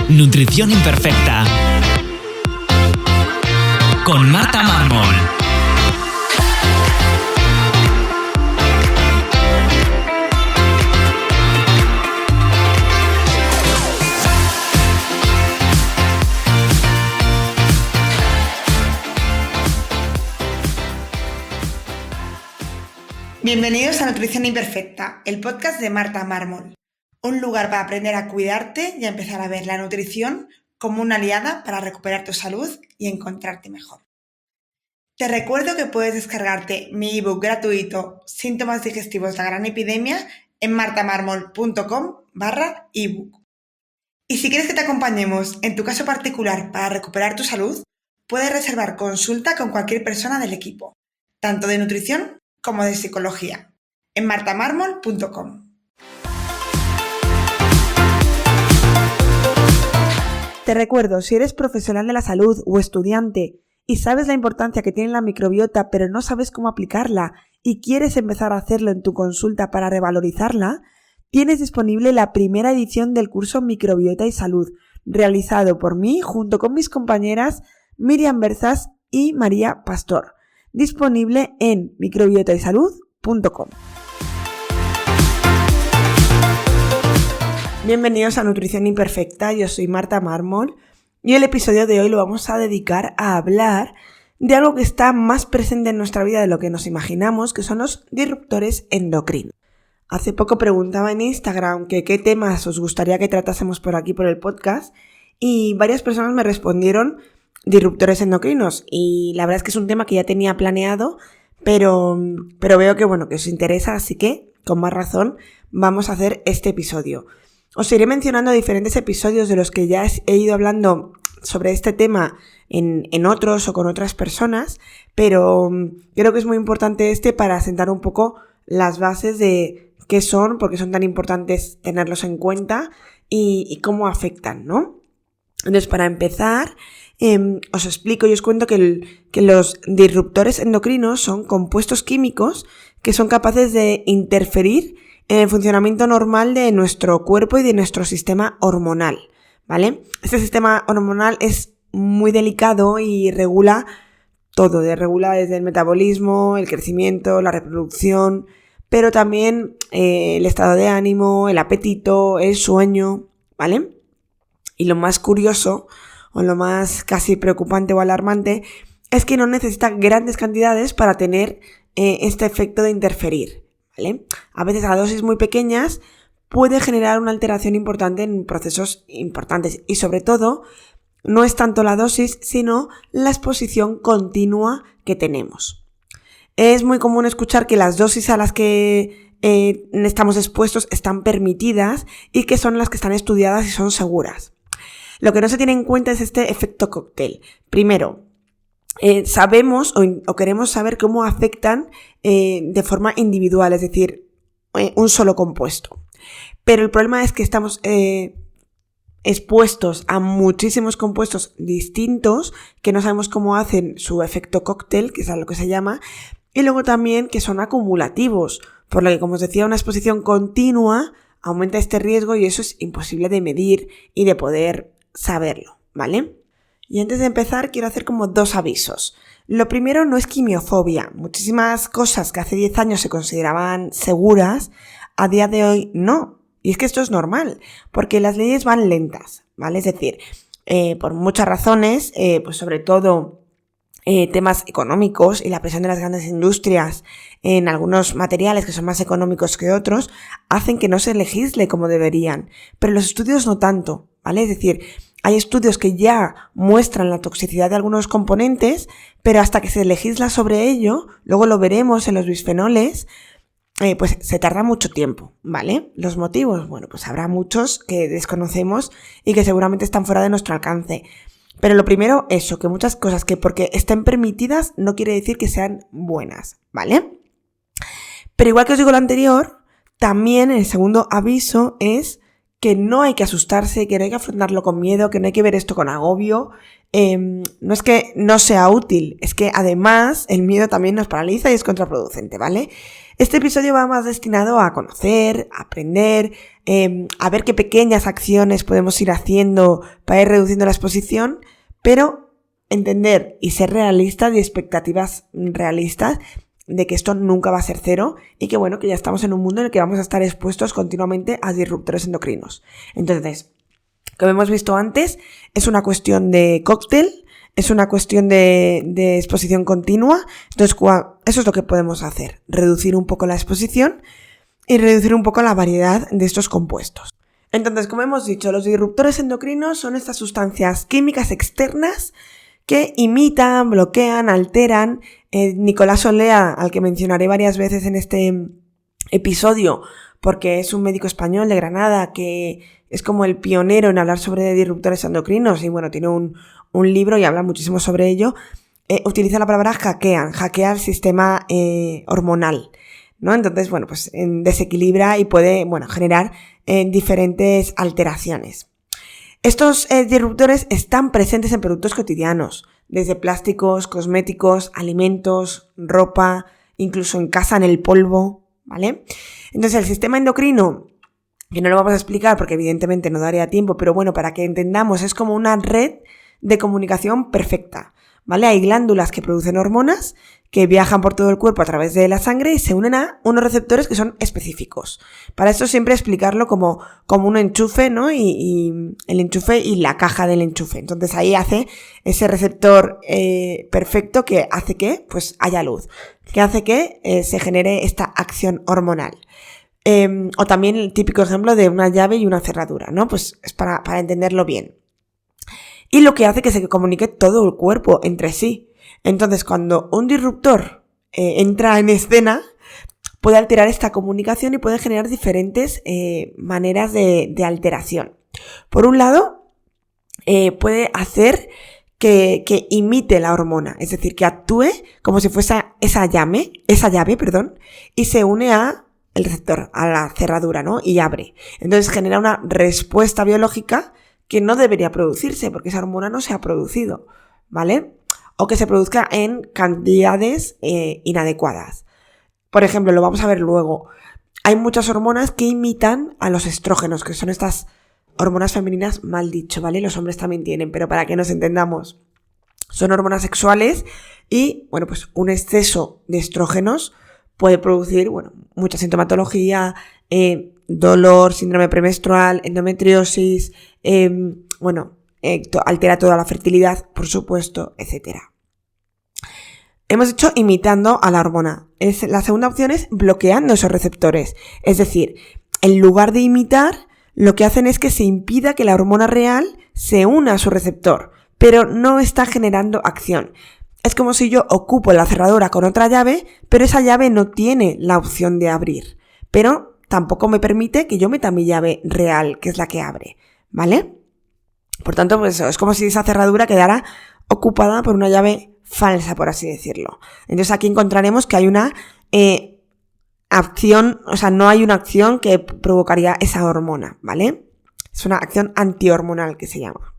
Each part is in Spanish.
Nutrición Imperfecta con Marta Mármol. Bienvenidos a Nutrición Imperfecta, el podcast de Marta Mármol. Un lugar para aprender a cuidarte y a empezar a ver la nutrición como una aliada para recuperar tu salud y encontrarte mejor. Te recuerdo que puedes descargarte mi ebook gratuito Síntomas digestivos de la gran epidemia en martamarmol.com/ebook. Y si quieres que te acompañemos en tu caso particular para recuperar tu salud, puedes reservar consulta con cualquier persona del equipo, tanto de nutrición como de psicología, en martamarmol.com. Te recuerdo, si eres profesional de la salud o estudiante y sabes la importancia que tiene la microbiota pero no sabes cómo aplicarla y quieres empezar a hacerlo en tu consulta para revalorizarla, tienes disponible la primera edición del curso Microbiota y Salud, realizado por mí junto con mis compañeras Miriam Berzas y María Pastor, disponible en microbiotaysalud.com. Bienvenidos a Nutrición Imperfecta, yo soy Marta Mármol y el episodio de hoy lo vamos a dedicar a hablar de algo que está más presente en nuestra vida de lo que nos imaginamos, que son los disruptores endocrinos. Hace poco preguntaba en Instagram que qué temas os gustaría que tratásemos por aquí por el podcast y varias personas me respondieron disruptores endocrinos y la verdad es que es un tema que ya tenía planeado, pero veo que os interesa, así que con más razón vamos a hacer este episodio. Os iré mencionando diferentes episodios de los que ya he ido hablando sobre este tema en otros o con otras personas, pero creo que es muy importante para sentar un poco las bases de qué son, por qué son tan importantes tenerlos en cuenta y cómo afectan, ¿no? Entonces, para empezar, os explico y os cuento que los disruptores endocrinos son compuestos químicos que son capaces de interferir en el funcionamiento normal de nuestro cuerpo y de nuestro sistema hormonal, ¿vale? Este sistema hormonal es muy delicado y regula todo, regula desde el metabolismo, el crecimiento, la reproducción, pero también el estado de ánimo, el apetito, el sueño, ¿vale? Y lo más curioso, o lo más casi preocupante o alarmante, es que no necesita grandes cantidades para tener este efecto de interferir, ¿vale? A veces a dosis muy pequeñas puede generar una alteración importante en procesos importantes y sobre todo no es tanto la dosis sino la exposición continua que tenemos. Es muy común escuchar que las dosis a las que estamos expuestos están permitidas y que son las que están estudiadas y son seguras. Lo que no se tiene en cuenta es este efecto cóctel. Primero, sabemos o queremos saber cómo afectan de forma individual, es decir, un solo compuesto. Pero el problema es que estamos expuestos a muchísimos compuestos distintos que no sabemos cómo hacen su efecto cóctel, que es a lo que se llama, y luego también que son acumulativos, por lo que, como os decía, una exposición continua aumenta este riesgo y eso es imposible de medir y de poder saberlo, ¿vale? Y antes de empezar quiero hacer como dos avisos. Lo primero no es quimiofobia. Muchísimas cosas que hace 10 años se consideraban seguras, a día de hoy no. Y es que esto es normal, porque las leyes van lentas, ¿vale? Es decir, por muchas razones, pues sobre todo temas económicos y la presión de las grandes industrias en algunos materiales que son más económicos que otros, hacen que no se legisle como deberían. Pero los estudios no tanto, ¿vale? Es decir, hay estudios que ya muestran la toxicidad de algunos componentes, pero hasta que se legisla sobre ello, luego lo veremos en los bisfenoles, pues se tarda mucho tiempo, ¿vale? Los motivos, pues habrá muchos que desconocemos y que seguramente están fuera de nuestro alcance. Pero lo primero, eso, que muchas cosas que porque estén permitidas no quiere decir que sean buenas, ¿vale? Pero igual que os digo lo anterior, también el segundo aviso es que no hay que asustarse, que no hay que afrontarlo con miedo, que no hay que ver esto con agobio. No es que no sea útil, es que además el miedo también nos paraliza y es contraproducente, ¿vale? Este episodio va más destinado a conocer, a aprender, a ver qué pequeñas acciones podemos ir haciendo para ir reduciendo la exposición, pero entender y ser realistas y expectativas realistas de que esto nunca va a ser cero y que bueno, que ya estamos en un mundo en el que vamos a estar expuestos continuamente a disruptores endocrinos. Entonces, como hemos visto antes, es una cuestión de cóctel, es una cuestión de exposición continua. Entonces, eso es lo que podemos hacer, reducir un poco la exposición y reducir un poco la variedad de estos compuestos. Entonces, como hemos dicho, los disruptores endocrinos son estas sustancias químicas externas que imitan, bloquean, alteran. Nicolás Olea, al que mencionaré varias veces en este episodio, porque es un médico español de Granada que es como el pionero en hablar sobre disruptores endocrinos y bueno, tiene un libro y habla muchísimo sobre ello. Utiliza la palabra hackea el sistema hormonal, ¿no? Entonces, bueno, pues desequilibra y puede, bueno, generar diferentes alteraciones. Estos disruptores están presentes en productos cotidianos, desde plásticos, cosméticos, alimentos, ropa, incluso en casa, en el polvo, ¿vale? Entonces el sistema endocrino, que no lo vamos a explicar porque evidentemente no daría tiempo, pero bueno, para que entendamos, es como una red de comunicación perfecta, ¿vale? Hay glándulas que producen hormonas que viajan por todo el cuerpo a través de la sangre y se unen a unos receptores que son específicos. Para esto siempre explicarlo como un enchufe, ¿no? Y el enchufe y la caja del enchufe. Entonces ahí hace ese receptor perfecto que hace que pues haya luz, que hace que se genere esta acción hormonal. O también el típico ejemplo de una llave y una cerradura, ¿no? Pues es para entenderlo bien. Y lo que hace que se comunique todo el cuerpo entre sí. Entonces, cuando un disruptor entra en escena, puede alterar esta comunicación y puede generar diferentes maneras de alteración. Por un lado, puede hacer que imite la hormona, es decir, que actúe como si fuese esa llave, y se une a el receptor, a la cerradura, ¿no? Y abre. Entonces genera una respuesta biológica que no debería producirse porque esa hormona no se ha producido, ¿vale? O que se produzca en cantidades inadecuadas. Por ejemplo, lo vamos a ver luego. Hay muchas hormonas que imitan a los estrógenos, que son estas hormonas femeninas, mal dicho, ¿vale? Los hombres también tienen, pero para que nos entendamos. Son hormonas sexuales y, bueno, pues un exceso de estrógenos puede producir, bueno, mucha sintomatología, dolor, síndrome premenstrual, endometriosis, altera toda la fertilidad, por supuesto, etc. Hemos dicho imitando a la hormona. La segunda opción es bloqueando esos receptores. Es decir, en lugar de imitar, lo que hacen es que se impida que la hormona real se una a su receptor, pero no está generando acción. Es como si yo ocupo la cerradura con otra llave, pero esa llave no tiene la opción de abrir. Pero tampoco me permite que yo meta mi llave real, que es la que abre, ¿vale? Por tanto, pues es como si esa cerradura quedara ocupada por una llave falsa, por así decirlo. Entonces aquí encontraremos que hay una acción, o sea, no hay una acción que provocaría esa hormona, ¿vale? Es una acción antihormonal que se llama.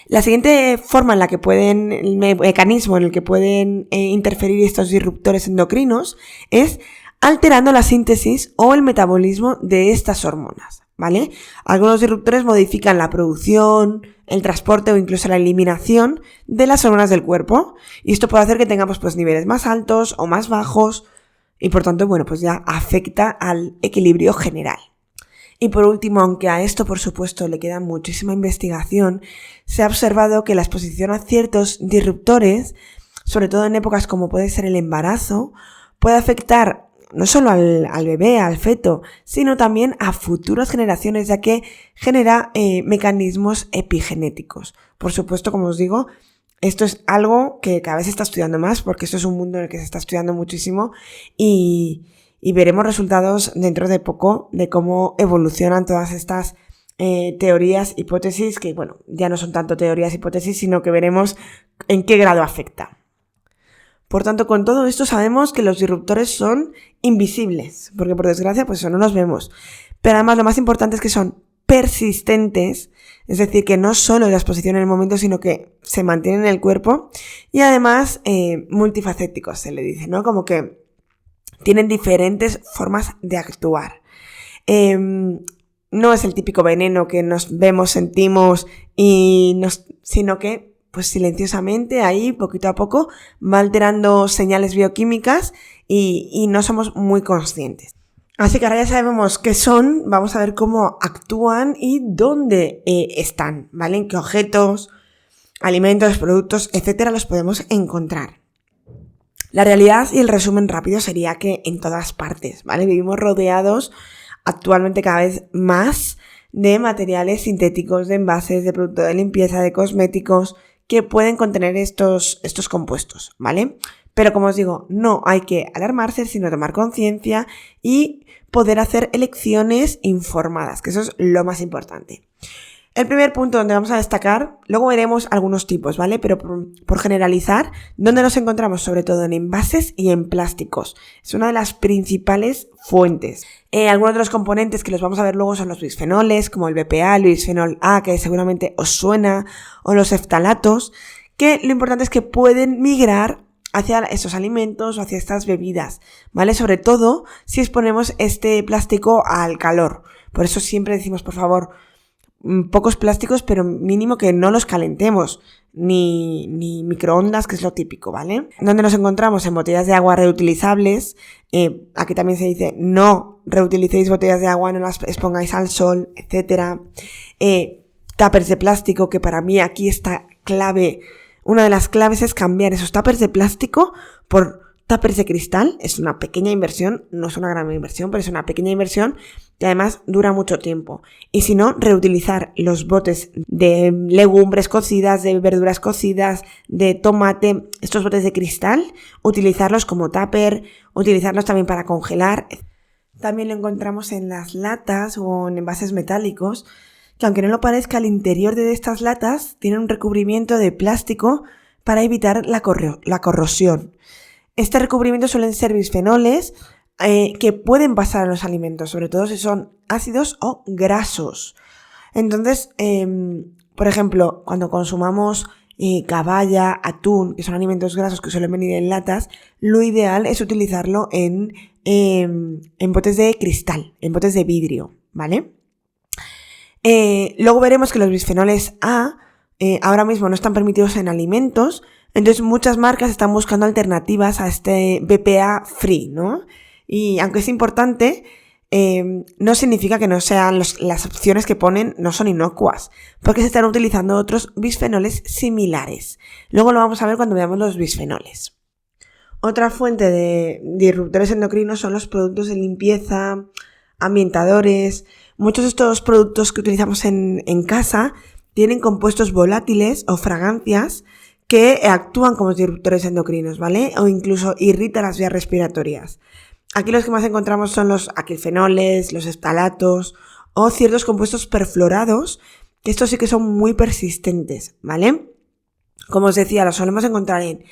La siguiente forma en la que el mecanismo en el que pueden interferir estos disruptores endocrinos es alterando la síntesis o el metabolismo de estas hormonas, ¿vale? Algunos disruptores modifican la producción, el transporte o incluso la eliminación de las hormonas del cuerpo y esto puede hacer que tengamos pues niveles más altos o más bajos y por tanto, bueno, pues ya afecta al equilibrio general. Y por último, aunque a esto por supuesto le queda muchísima investigación, se ha observado que la exposición a ciertos disruptores, sobre todo en épocas como puede ser el embarazo, puede afectar no solo al bebé, al feto, sino también a futuras generaciones, ya que genera mecanismos epigenéticos. Por supuesto, como os digo, esto es algo que cada vez se está estudiando más, porque esto es un mundo en el que se está estudiando muchísimo y veremos resultados dentro de poco de cómo evolucionan todas estas teorías, hipótesis, que bueno, ya no son tanto teorías, hipótesis, sino que veremos en qué grado afecta. Por tanto, con todo esto sabemos que los disruptores son invisibles, porque por desgracia pues eso no los vemos. Pero además lo más importante es que son persistentes, es decir, que no solo la exposición en el momento, sino que se mantienen en el cuerpo y además multifacéticos se le dice, ¿no? Como que tienen diferentes formas de actuar. No es el típico veneno que nos vemos, sentimos sino que pues silenciosamente ahí poquito a poco va alterando señales bioquímicas y no somos muy conscientes. Así que ahora ya sabemos qué son, vamos a ver cómo actúan y dónde están, ¿vale? En qué objetos, alimentos, productos, etcétera, los podemos encontrar. La realidad y el resumen rápido sería que en todas partes, ¿vale? Vivimos rodeados actualmente cada vez más de materiales sintéticos, de envases, de productos de limpieza, de cosméticos que pueden contener estos compuestos, ¿vale? Pero como os digo, no hay que alarmarse, sino tomar conciencia y poder hacer elecciones informadas, que eso es lo más importante. El primer punto donde vamos a destacar, luego veremos algunos tipos, ¿vale? Pero por generalizar, ¿dónde nos encontramos? Sobre todo en envases y en plásticos. Es una de las principales fuentes. Algunos de los componentes que los vamos a ver luego son los bisfenoles, como el BPA, el bisfenol A, que seguramente os suena, o los phtalatos, que lo importante es que pueden migrar hacia estos alimentos o hacia estas bebidas, ¿vale? Sobre todo si exponemos este plástico al calor. Por eso siempre decimos, por favor, pocos plásticos, pero mínimo que no los calentemos, ni microondas, que es lo típico, ¿vale? ¿Dónde nos encontramos? En botellas de agua reutilizables. Aquí también se dice, no reutilicéis botellas de agua, no las expongáis al sol, etcétera. Tuppers de plástico, que para mí aquí está clave. Una de las claves es cambiar esos tuppers de plástico por tuppers de cristal. Es una pequeña inversión, no es una gran inversión, pero es una pequeña inversión y además dura mucho tiempo. Y si no, reutilizar los botes de legumbres cocidas, de verduras cocidas, de tomate, estos botes de cristal, utilizarlos como tupper, utilizarlos también para congelar. También lo encontramos en las latas o en envases metálicos, que aunque no lo parezca, al interior de estas latas tienen un recubrimiento de plástico para evitar la corrosión. Este recubrimiento suelen ser bisfenoles que pueden pasar a los alimentos, sobre todo si son ácidos o grasos. Entonces, por ejemplo, cuando consumamos caballa, atún, que son alimentos grasos que suelen venir en latas, lo ideal es utilizarlo en botes de cristal, en botes de vidrio, ¿vale? Luego veremos que los bisfenoles A ahora mismo no están permitidos en alimentos, entonces muchas marcas están buscando alternativas a este BPA free, ¿no? Y aunque es importante, no significa que no sean las opciones que ponen no son inocuas, porque se están utilizando otros bisfenoles similares. Luego lo vamos a ver cuando veamos los bisfenoles. Otra fuente de disruptores endocrinos son los productos de limpieza, ambientadores. Muchos de estos productos que utilizamos en casa tienen compuestos volátiles o fragancias que actúan como disruptores endocrinos, ¿vale? O incluso irritan las vías respiratorias. Aquí los que más encontramos son los aquilfenoles, los phtalatos o ciertos compuestos perfluorados, que estos sí que son muy persistentes, ¿vale? Como os decía, los solemos encontrar en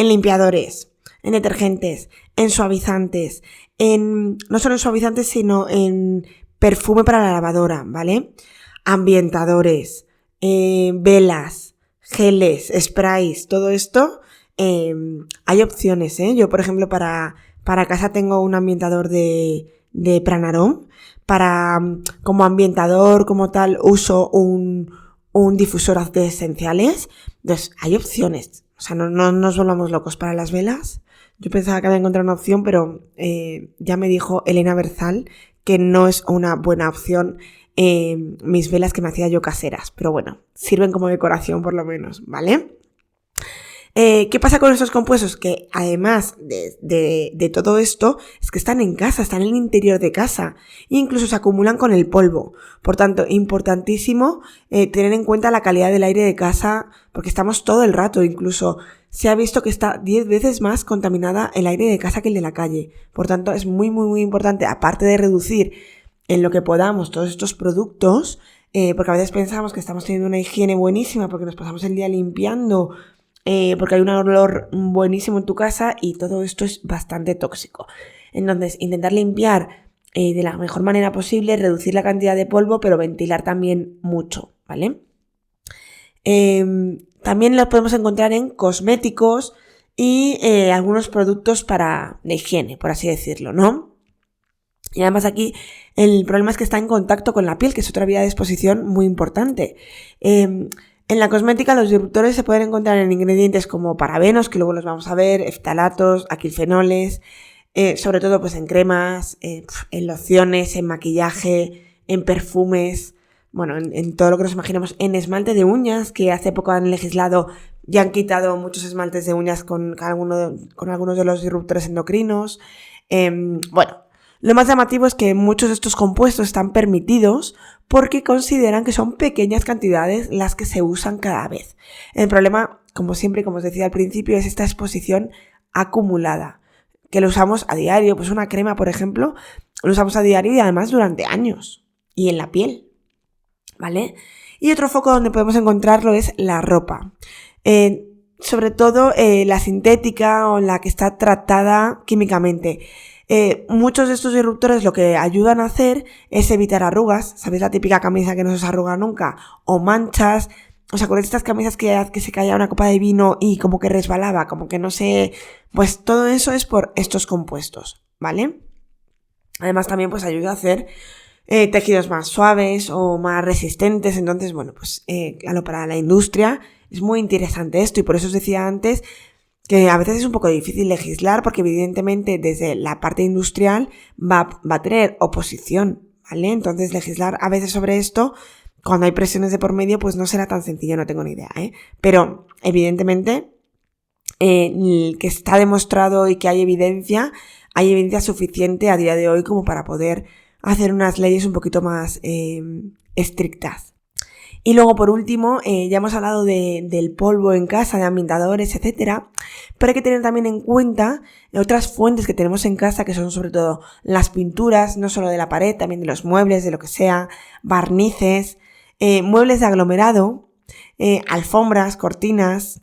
limpiadores, en detergentes, en suavizantes, no solo en suavizantes, sino en perfume para la lavadora, ¿vale? Ambientadores, velas, geles, sprays, todo esto, hay opciones, ¿eh? Yo, por ejemplo, para casa tengo un ambientador de Pranarom. Como ambientador, como tal, uso un difusor de esenciales. Entonces, hay opciones. O sea, no nos volvamos locos para las velas. Yo pensaba que había encontrado una opción, pero ya me dijo Elena Berzal que no es una buena opción mis velas que me hacía yo caseras. Pero bueno, sirven como decoración por lo menos, ¿vale? ¿Qué pasa con estos compuestos? Que además de todo esto, es que están en casa, están en el interior de casa e incluso se acumulan con el polvo. Por tanto, importantísimo tener en cuenta la calidad del aire de casa, porque estamos todo el rato, incluso se ha visto que está 10 veces más contaminada el aire de casa que el de la calle. Por tanto, es muy, muy, muy importante, aparte de reducir en lo que podamos todos estos productos, porque a veces pensamos que estamos teniendo una higiene buenísima porque nos pasamos el día limpiando porque hay un olor buenísimo en tu casa y todo esto es bastante tóxico. Entonces, intentar limpiar de la mejor manera posible, reducir la cantidad de polvo, pero ventilar también mucho, ¿vale? También los podemos encontrar en cosméticos y algunos productos de higiene, por así decirlo, ¿no? Y además aquí el problema es que está en contacto con la piel, que es otra vía de exposición muy importante. En la cosmética los disruptores se pueden encontrar en ingredientes como parabenos, que luego los vamos a ver, ftalatos, aquilfenoles, sobre todo pues en cremas, en lociones, en maquillaje, en perfumes, bueno, en todo lo que nos imaginamos, en esmalte de uñas, que hace poco han legislado y han quitado muchos esmaltes de uñas con algunos de los disruptores endocrinos. Bueno, lo más llamativo es que muchos de estos compuestos están permitidos porque consideran que son pequeñas cantidades las que se usan cada vez. El problema, como siempre, como os decía al principio, es esta exposición acumulada, que lo usamos a diario. Pues una crema, por ejemplo, lo usamos a diario y además durante años. Y en la piel, ¿vale? Y otro foco donde podemos encontrarlo es la ropa. Sobre todo la sintética o la que está tratada químicamente. Muchos de estos disruptores lo que ayudan a hacer es evitar arrugas. ¿Sabéis la típica camisa que no se os arruga nunca? O manchas. ¿Os acordáis de estas camisas que se caía una copa de vino y como que resbalaba? Como que no sé... Pues todo eso es por estos compuestos, ¿vale? Además también pues ayuda a hacer tejidos más suaves o más resistentes. Entonces, bueno, pues claro, para la industria es muy interesante esto y por eso os decía antes que a veces es un poco difícil legislar porque evidentemente desde la parte industrial va a tener oposición, ¿vale? Entonces legislar a veces sobre esto, cuando hay presiones de por medio, pues no será tan sencillo, no tengo ni idea, ¿eh? Pero evidentemente que está demostrado y que hay evidencia suficiente a día de hoy como para poder hacer unas leyes un poquito más estrictas. Y luego, por último, ya hemos hablado del polvo en casa, de ambientadores, etcétera, pero hay que tener también en cuenta otras fuentes que tenemos en casa, que son sobre todo las pinturas, no solo de la pared, también de los muebles, de lo que sea, barnices, muebles de aglomerado, alfombras, cortinas,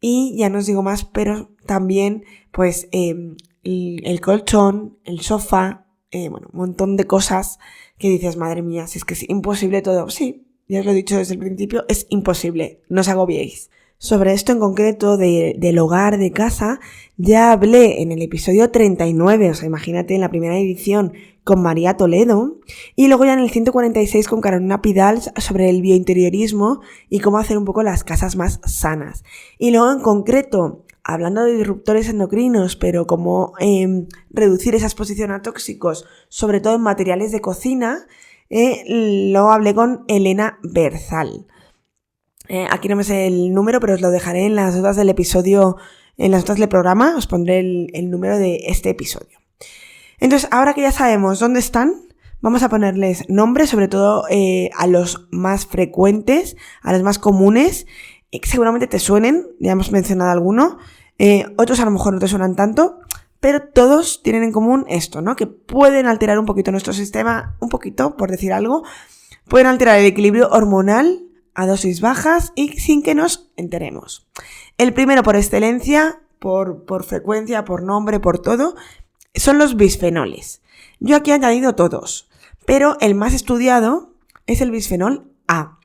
y ya no os digo más, pero también pues el colchón, el sofá, bueno, un montón de cosas que dices, madre mía, si es que es imposible todo. Sí, ya os lo he dicho desde el principio, es imposible, no os agobiéis. Sobre esto en concreto del hogar de casa ya hablé en el episodio 39, o sea, imagínate, en la primera edición con María Toledo, y luego ya en el 146 con Carolina Pidal sobre el biointeriorismo y cómo hacer un poco las casas más sanas. Y luego en concreto, hablando de disruptores endocrinos, pero cómo reducir esa exposición a tóxicos, sobre todo en materiales de cocina, lo hablé con Elena Berzal. Aquí no me sé el número, pero os lo dejaré en las notas del episodio, en las notas del programa, os pondré el número de este episodio. Entonces, ahora que ya sabemos dónde están, vamos a ponerles nombres, sobre todo a los más frecuentes, a los más comunes, que seguramente te suenen, ya hemos mencionado alguno, otros a lo mejor no te suenan tanto, pero todos tienen en común esto, ¿no? Que pueden alterar un poquito nuestro sistema, un poquito, por decir algo, pueden alterar el equilibrio hormonal a dosis bajas y sin que nos enteremos. El primero por excelencia, por frecuencia, por nombre, por todo, son los bisfenoles. Yo aquí he añadido todos, pero el más estudiado es el bisfenol A.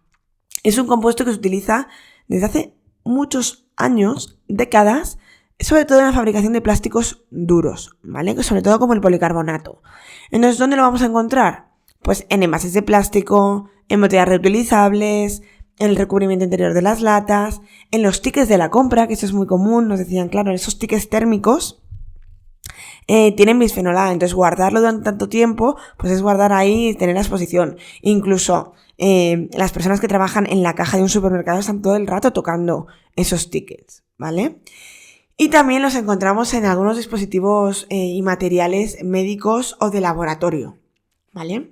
Es un compuesto que se utiliza desde hace muchos años, décadas, sobre todo en la fabricación de plásticos duros, ¿vale? Sobre todo como el policarbonato. Entonces, ¿dónde lo vamos a encontrar? Pues en envases de plástico, en botellas reutilizables, en el recubrimiento interior de las latas, en los tickets de la compra, que eso es muy común, nos decían, claro, esos tickets térmicos tienen bisfenol A, entonces guardarlo durante tanto tiempo, pues es guardar ahí y tener la exposición. Incluso las personas que trabajan en la caja de un supermercado están todo el rato tocando esos tickets, ¿vale? Y también los encontramos en algunos dispositivos y materiales médicos o de laboratorio, ¿vale?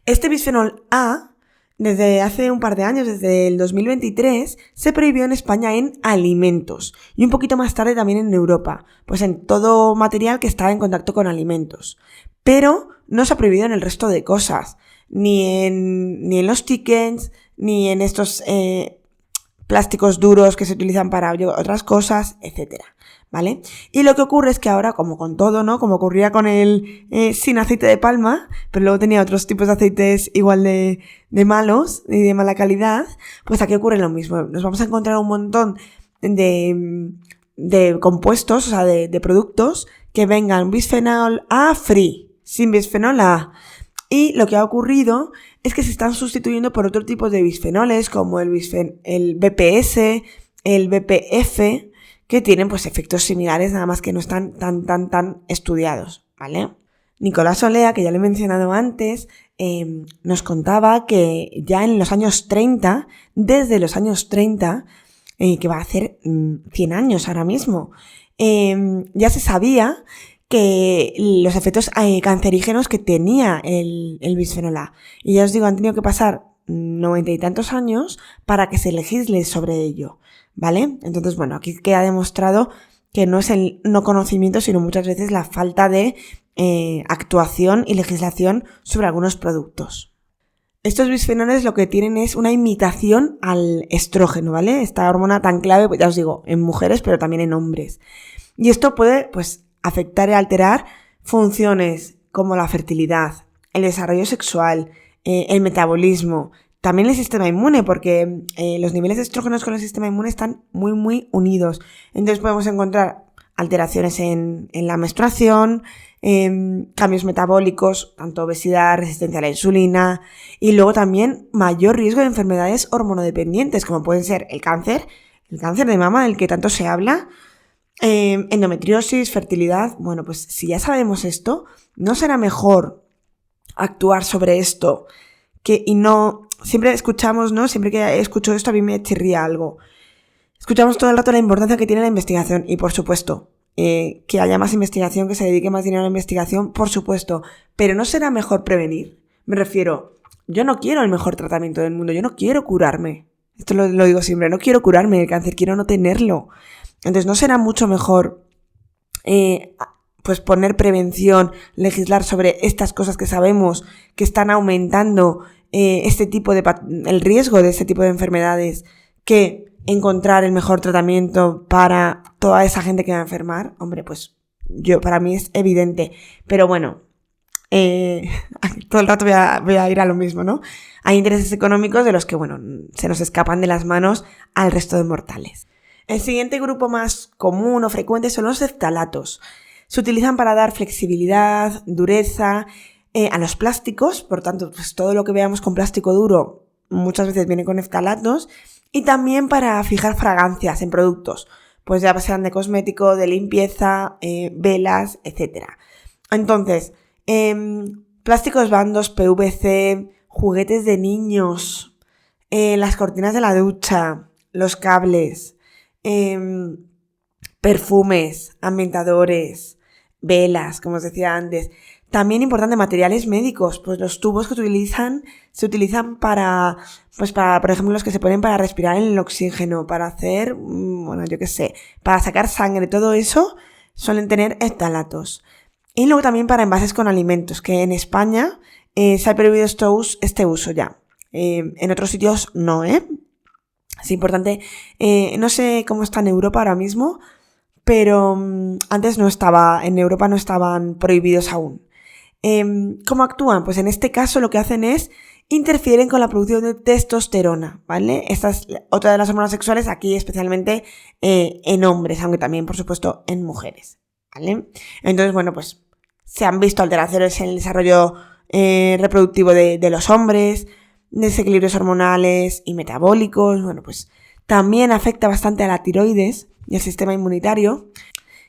Este bisfenol A, desde hace un par de años, desde el 2023, se prohibió en España en alimentos y un poquito más tarde también en Europa, pues en todo material que está en contacto con alimentos. Pero no se ha prohibido en el resto de cosas, ni en los tickets, ni en estos plásticos duros que se utilizan para otras cosas, etcétera, ¿vale? Y lo que ocurre es que ahora, como con todo, ¿no? Como ocurría con el sin aceite de palma, pero luego tenía otros tipos de aceites igual de malos y de mala calidad, pues aquí ocurre lo mismo. Nos vamos a encontrar un montón de compuestos, o sea, de productos que vengan bisfenol A free, sin bisfenol A. Y lo que ha ocurrido es que se están sustituyendo por otro tipo de bisfenoles como el BPS, el BPF, que tienen pues efectos similares, nada más que no están tan estudiados, ¿vale? Nicolás Olea, que ya le he mencionado antes, nos contaba que ya en los años 30, desde los años 30, que va a hacer 100 años ahora mismo, ya se sabía que los efectos cancerígenos que tenía el bisfenol A. Y ya os digo, han tenido que pasar 90 y tantos años para que se legisle sobre ello, ¿vale? Entonces, bueno, aquí queda demostrado que no es el no conocimiento, sino muchas veces la falta de actuación y legislación sobre algunos productos. Estos bisfenoles lo que tienen es una imitación al estrógeno, ¿vale? Esta hormona tan clave, pues ya os digo, en mujeres, pero también en hombres. Y esto puede, pues, afectar y alterar funciones como la fertilidad, el desarrollo sexual, el metabolismo, también el sistema inmune, porque los niveles de estrógenos con el sistema inmune están muy unidos. Entonces podemos encontrar alteraciones en la menstruación, cambios metabólicos, tanto obesidad, resistencia a la insulina, y luego también mayor riesgo de enfermedades hormonodependientes, como pueden ser el cáncer de mama del que tanto se habla, endometriosis, fertilidad. Bueno, pues si ya sabemos esto, ¿no será mejor actuar sobre esto? Y no, siempre escuchamos, ¿no? Siempre que escucho esto a mí me chirría algo. Escuchamos todo el rato la importancia que tiene la investigación y por supuesto, que haya más investigación, que se dedique más dinero a la investigación, por supuesto, pero ¿no será mejor prevenir? Me refiero, yo no quiero el mejor tratamiento del mundo, yo no quiero curarme. Esto lo digo siempre, no quiero curarme del cáncer, quiero no tenerlo. Entonces, ¿no será mucho mejor pues poner prevención, legislar sobre estas cosas que sabemos que están aumentando el riesgo de este tipo de enfermedades, que encontrar el mejor tratamiento para toda esa gente que va a enfermar? Hombre, pues para mí es evidente. Pero bueno, todo el rato voy a ir a lo mismo, ¿no? Hay intereses económicos de los que, bueno, se nos escapan de las manos al resto de mortales. El siguiente grupo más común o frecuente son los phtalatos. Se utilizan para dar flexibilidad, dureza a los plásticos, por tanto, pues todo lo que veamos con plástico duro muchas veces viene con phtalatos, y también para fijar fragancias en productos, pues ya sean de cosmético, de limpieza, velas, etc. Entonces, plásticos blandos, PVC, juguetes de niños, las cortinas de la ducha, los cables, perfumes, ambientadores, velas, como os decía antes. También importante, materiales médicos, pues los tubos que se utilizan para, por ejemplo, los que se ponen para respirar el oxígeno, para hacer, para sacar sangre, todo eso suelen tener phtalatos. Y luego también para envases con alimentos, que en España se ha prohibido este uso ya. En otros sitios no, Es importante, no sé cómo está en Europa ahora mismo, pero antes en Europa no estaban prohibidos aún. ¿Cómo actúan? Pues en este caso lo que hacen es interfieren con la producción de testosterona, ¿vale? Esta es otra de las hormonas sexuales, aquí especialmente en hombres, aunque también, por supuesto, en mujeres, ¿vale? Entonces, bueno, pues se han visto alteraciones en el desarrollo reproductivo de los hombres, desequilibrios hormonales y metabólicos. Bueno, pues también afecta bastante a la tiroides y al sistema inmunitario.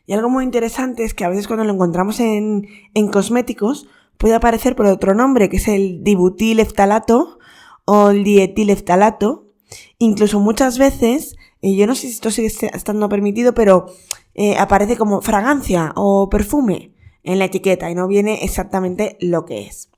Y algo muy interesante es que a veces cuando lo encontramos en cosméticos puede aparecer por otro nombre, que es el dibutilftalato o el dietilftalato. Incluso muchas veces, yo no sé si esto sigue estando permitido, pero aparece como fragancia o perfume en la etiqueta y no viene exactamente lo que es.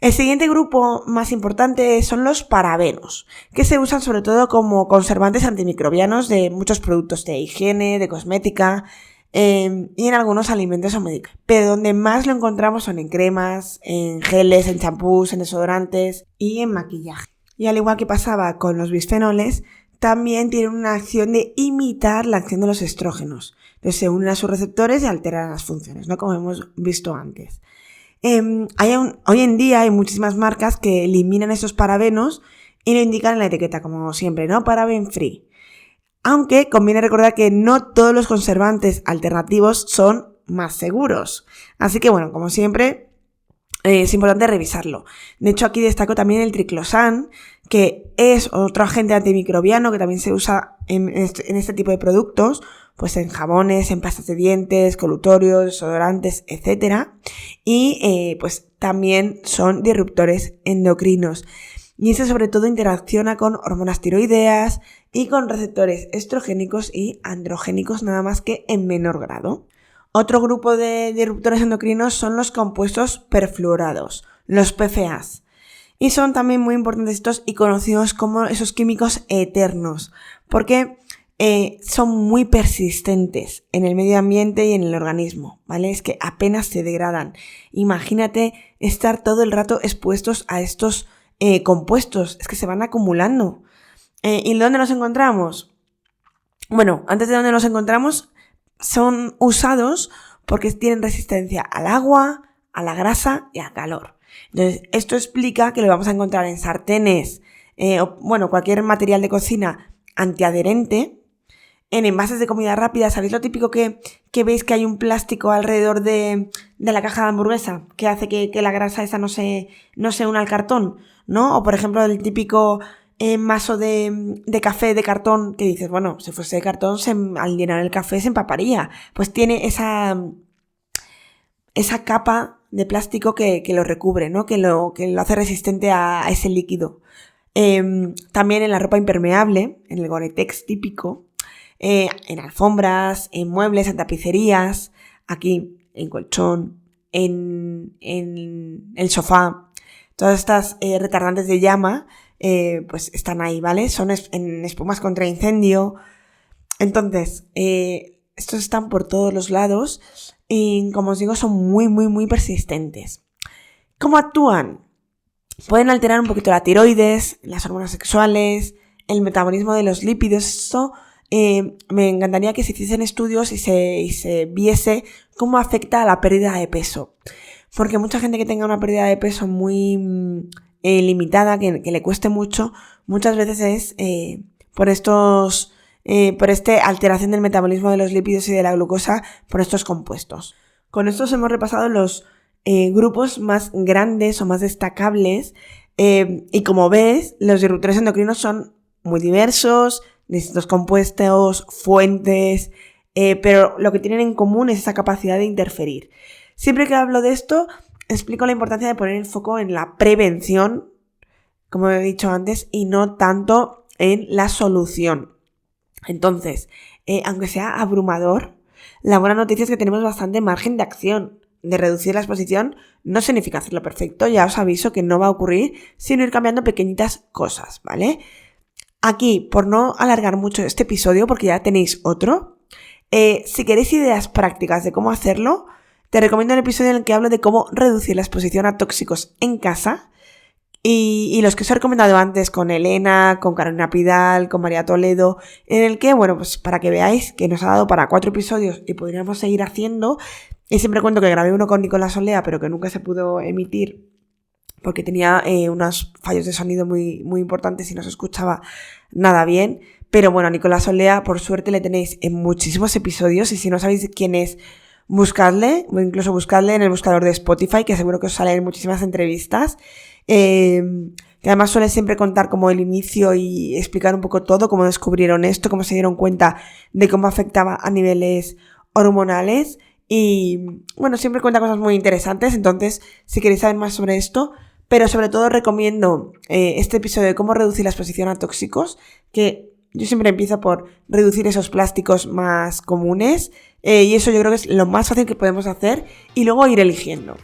El siguiente grupo más importante son los parabenos, que se usan sobre todo como conservantes antimicrobianos de muchos productos de higiene, de cosmética y en algunos alimentos o médicos. Pero donde más lo encontramos son en cremas, en geles, en champús, en desodorantes y en maquillaje. Y al igual que pasaba con los bisfenoles, también tienen una acción de imitar la acción de los estrógenos. Entonces se unen a sus receptores y alteran las funciones, ¿no? Como hemos visto antes. Hoy en día hay muchísimas marcas que eliminan esos parabenos y lo indican en la etiqueta, como siempre, ¿no? Paraben free. Aunque conviene recordar que no todos los conservantes alternativos son más seguros. Así que bueno, como siempre, es importante revisarlo. De hecho, aquí destaco también el triclosan, que es otro agente antimicrobiano que también se usa en este tipo de productos, pues en jabones, en pastas de dientes, colutorios, desodorantes, etc. Y pues también son disruptores endocrinos. Y ese sobre todo interacciona con hormonas tiroideas y con receptores estrogénicos y androgénicos, nada más que en menor grado. Otro grupo de disruptores endocrinos son los compuestos perfluorados, los PFAs. Y son también muy importantes estos y conocidos como esos químicos eternos, porque son muy persistentes en el medio ambiente y en el organismo, ¿vale? Es que apenas se degradan. Imagínate estar todo el rato expuestos a estos compuestos, es que se van acumulando. ¿Y dónde los encontramos? Bueno, antes de dónde los encontramos, son usados porque tienen resistencia al agua, a la grasa y al calor. Entonces, esto explica que lo vamos a encontrar en sartenes, cualquier material de cocina antiadherente, en envases de comida rápida. ¿Sabéis lo típico que veis que hay un plástico alrededor de la caja de hamburguesa que hace que la grasa esa no se una al cartón, ¿no? O por ejemplo el típico vaso de café de cartón que dices, bueno, si fuese de cartón al llenar el café se empaparía. Pues tiene esa capa de plástico que lo recubre, ¿no? Que lo hace resistente a ese líquido. También en la ropa impermeable, en el Gore-Tex típico, en alfombras, en muebles, en tapicerías, aquí en colchón, en el sofá. Todas estas retardantes de llama pues están ahí, ¿vale? Son en espumas contra incendio. Entonces, estos están por todos los lados y, como os digo, son muy, muy, muy persistentes. ¿Cómo actúan? Pueden alterar un poquito la tiroides, las hormonas sexuales, el metabolismo de los lípidos. Esto me encantaría que se hiciesen estudios y se viese cómo afecta a la pérdida de peso. Porque mucha gente que tenga una pérdida de peso muy limitada, que le cueste mucho, muchas veces es por esta alteración del metabolismo de los lípidos y de la glucosa por estos compuestos. Con estos hemos repasado los grupos más grandes o más destacables y como ves, los disruptores endocrinos son muy diversos, distintos compuestos, fuentes, pero lo que tienen en común es esa capacidad de interferir. Siempre que hablo de esto, explico la importancia de poner el foco en la prevención, como he dicho antes, y no tanto en la solución. Entonces, aunque sea abrumador, la buena noticia es que tenemos bastante margen de acción. De reducir la exposición no significa hacerlo perfecto, ya os aviso que no va a ocurrir, sino ir cambiando pequeñitas cosas, ¿vale? Aquí, por no alargar mucho este episodio, porque ya tenéis otro, si queréis ideas prácticas de cómo hacerlo, te recomiendo el episodio en el que hablo de cómo reducir la exposición a tóxicos en casa y los que os he recomendado antes con Elena, con Carolina Pidal, con María Toledo, en el que, bueno, pues para que veáis que nos ha dado para 4 episodios y podríamos seguir haciendo. Y siempre cuento que grabé uno con Nicolás Olea, pero que nunca se pudo emitir porque tenía unos fallos de sonido muy, muy importantes y no se escuchaba nada bien. Pero bueno, a Nicolás Olea, por suerte, le tenéis en muchísimos episodios y si no sabéis quién es, buscadle, o incluso buscadle en el buscador de Spotify, que seguro que os salen muchísimas entrevistas, que además suele siempre contar como el inicio y explicar un poco todo, cómo descubrieron esto, cómo se dieron cuenta de cómo afectaba a niveles hormonales y bueno, siempre cuenta cosas muy interesantes. Entonces, si queréis saber más sobre esto, pero sobre todo recomiendo este episodio de cómo reducir la exposición a tóxicos, que yo siempre empiezo por reducir esos plásticos más comunes y eso yo creo que es lo más fácil que podemos hacer y luego ir eligiendo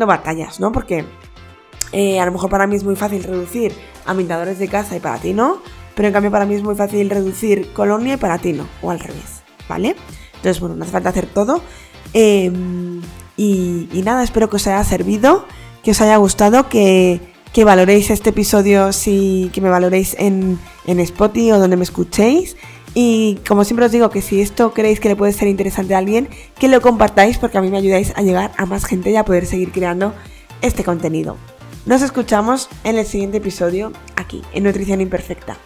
batallas, ¿no? Porque a lo mejor para mí es muy fácil reducir ambientadores de casa y para ti no, pero en cambio para mí es muy fácil reducir colonia y para ti no, o al revés, ¿vale? Entonces, bueno, no hace falta hacer todo y nada, espero que os haya servido, que os haya gustado, que que valoréis este episodio, que me valoréis en Spotify o donde me escuchéis. Y como siempre os digo, que si esto creéis que le puede ser interesante a alguien, que lo compartáis, porque a mí me ayudáis a llegar a más gente y a poder seguir creando este contenido. Nos escuchamos en el siguiente episodio aquí, en Nutrición Imperfecta.